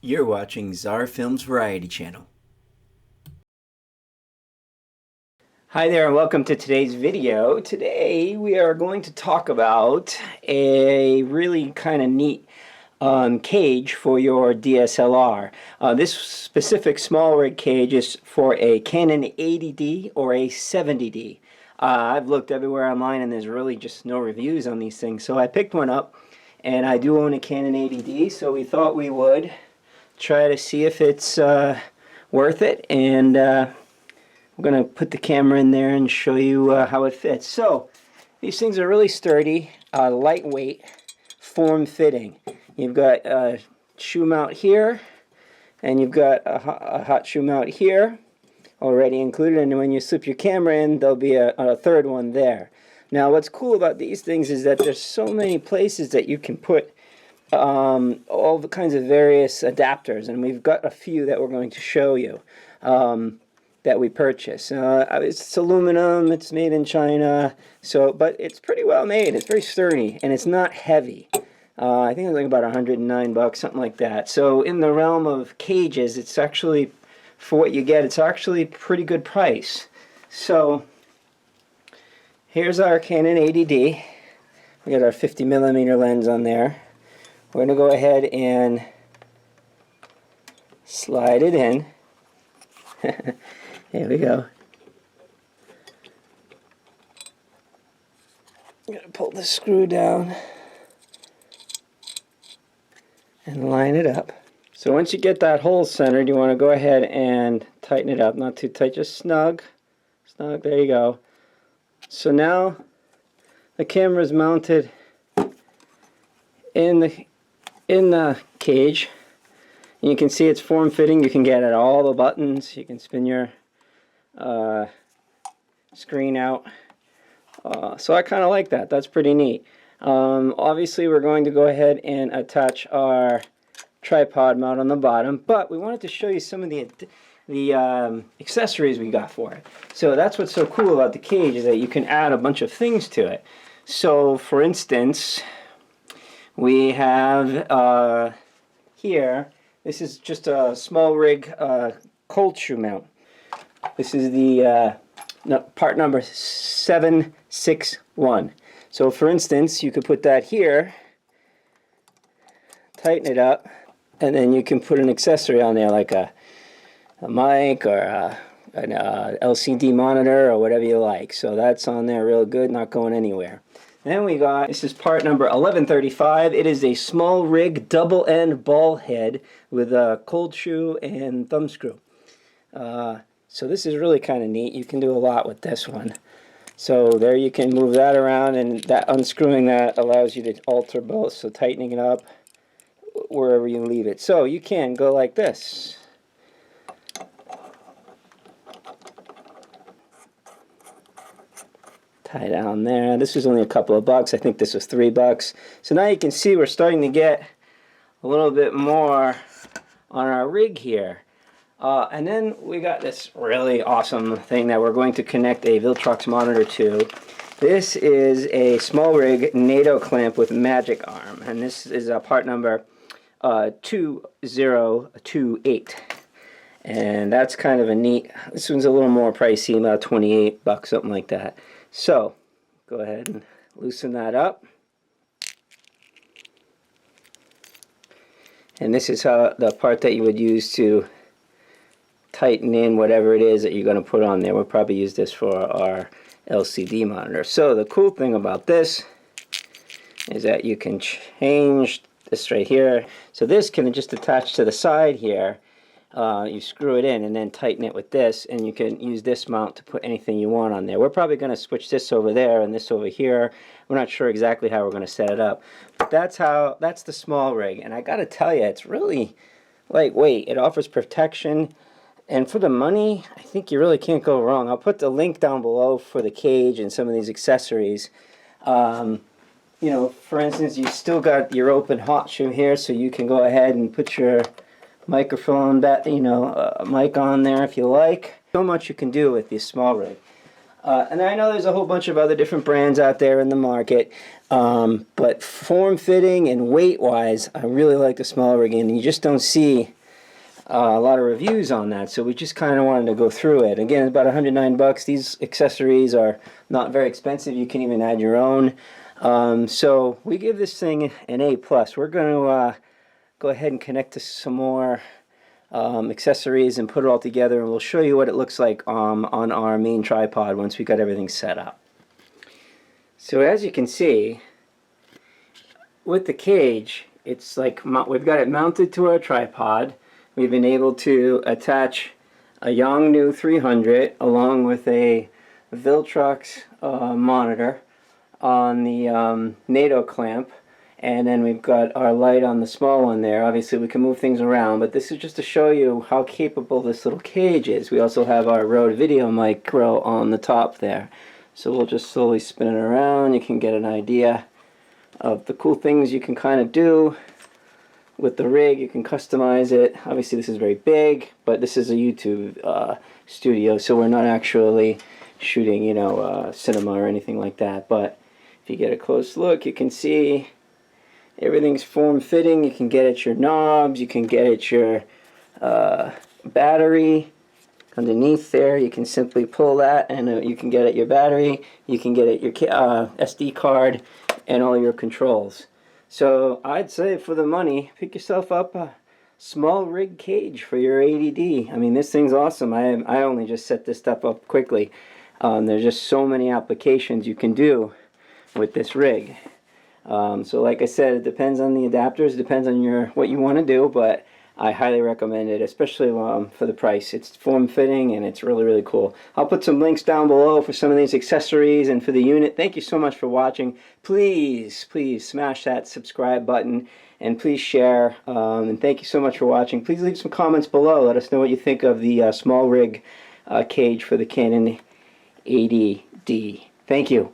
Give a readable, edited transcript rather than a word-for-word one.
You're watching Czar Films Variety Channel. Hi there and welcome to today's video. Today we are going to talk about a really kind of neat cage for your DSLR. This specific SMALLRIG cage is for a Canon 80D or a 70D. I've looked everywhere online and there's really just no reviews on these things, so I picked one up, and I do own a Canon 80D, so we thought we would try to see if it's worth it, and we're going to put the camera in there and show you how it fits. So these things are really sturdy, lightweight, form-fitting. You've got a shoe mount here, and you've got a hot shoe mount here already included, and when you slip your camera in, there'll be a third one there. Now what's cool about these things is that there's so many places that you can put all the kinds of various adapters, and we've got a few that we're going to show you that we purchased. It's aluminum, it's made in China, but it's pretty well made. It's very sturdy and it's not heavy. I think it's like about $109, something like that. So in the realm of cages, it's actually, for what you get, it's actually a pretty good price. So here's our Canon 80D. We got our 50mm lens on there. We're going to go ahead and slide it in. Here we go. I'm going to pull the screw down and line it up. So once you get that hole centered, you want to go ahead and tighten it up. Not too tight, just snug. Snug, there you go. So now the camera is mounted in the cage. You can see it's form-fitting. You can get at all the buttons. You can spin your screen out. So I kind of like that. That's pretty neat. Obviously we're going to go ahead and attach our tripod mount on the bottom, but we wanted to show you some of the accessories we got for it. So that's what's so cool about the cage, is that you can add a bunch of things to it. So for instance, we have here, this is just a SMALLRIG cold shoe mount. This is the part number 761. So for instance, you could put that here, tighten it up, and then you can put an accessory on there like a mic or an LCD monitor or whatever you like. So that's on there real good, not going anywhere. Then we got, this is part number 1135. It is a SMALLRIG double end ball head with a cold shoe and thumb screw. So this is really kind of neat. You can do a lot with this one. So there you can move that around, and that unscrewing that allows you to alter both. So tightening it up wherever you leave it. So you can go like this. Tie down there. This was only a couple of bucks. I think this was $3. So now you can see we're starting to get a little bit more on our rig here. And then we got this really awesome thing that we're going to connect a Viltrox monitor to. This is a SMALLRIG NATO clamp with magic arm, and this is a part number 2028. And that's kind of a neat, this one's a little more pricey, about $28, something like that. So go ahead and loosen that up. And this is how the part that you would use to tighten in whatever it is that you're going to put on there. We'll probably use this for our LCD monitor. So the cool thing about this is that you can change this right here. So this can just attach to the side here. You screw it in and then tighten it with this, and you can use this mount to put anything you want on there. We're probably going to switch this over there and this over here. We're not sure exactly how we're going to set it up, but that's the SMALLRIG. And I got to tell you, it's really lightweight. It offers protection, and for the money, I think you really can't go wrong. I'll put the link down below for the cage and some of these accessories. You know, for instance, you still got your open hot shoe here, so you can go ahead and put your microphone, mic on there if you like. So much you can do with the SMALLRIG. And I know there's a whole bunch of other different brands out there in the market, but form-fitting and weight-wise, I really like the SMALLRIG, and you just don't see a lot of reviews on that, so we just kind of wanted to go through it. Again, it's about 109 bucks. These accessories are not very expensive. You can even add your own. So we give this thing an A+. We're going to go ahead and connect to some more accessories and put it all together, and we'll show you what it looks like on our main tripod once we got everything set up. So as you can see, with the cage, it's like we've got it mounted to our tripod. We've been able to attach a Yongnuo 300 along with a Viltrox monitor on the NATO clamp, and then we've got our light on the small one there. Obviously we can move things around, but this is just to show you how capable this little cage is. We also have our Rode video micro on the top there. So we'll just slowly spin it around. You can get an idea of the cool things you can kind of do with the rig. You can customize it. Obviously this is very big, but this is a YouTube studio, so we're not actually shooting, you know, cinema or anything like that. But if you get a close look, you can see everything's form-fitting. You can get at your knobs, you can get at your battery underneath there. You can simply pull that and you can get at your battery, you can get at your SD card and all your controls. So I'd say for the money, pick yourself up a SMALLRIG Cage for your 80D. I mean, this thing's awesome. I only just set this stuff up quickly. There's just so many applications you can do with this rig. So like I said, it depends on the adapters, depends on what you want to do, but I highly recommend it, especially for the price. It's form-fitting and it's really, really cool. I'll put some links down below for some of these accessories and for the unit. Thank you so much for watching. Please, please smash that subscribe button and please share. And thank you so much for watching. Please leave some comments below. Let us know what you think of the SMALLRIG cage for the Canon 80D. Thank you.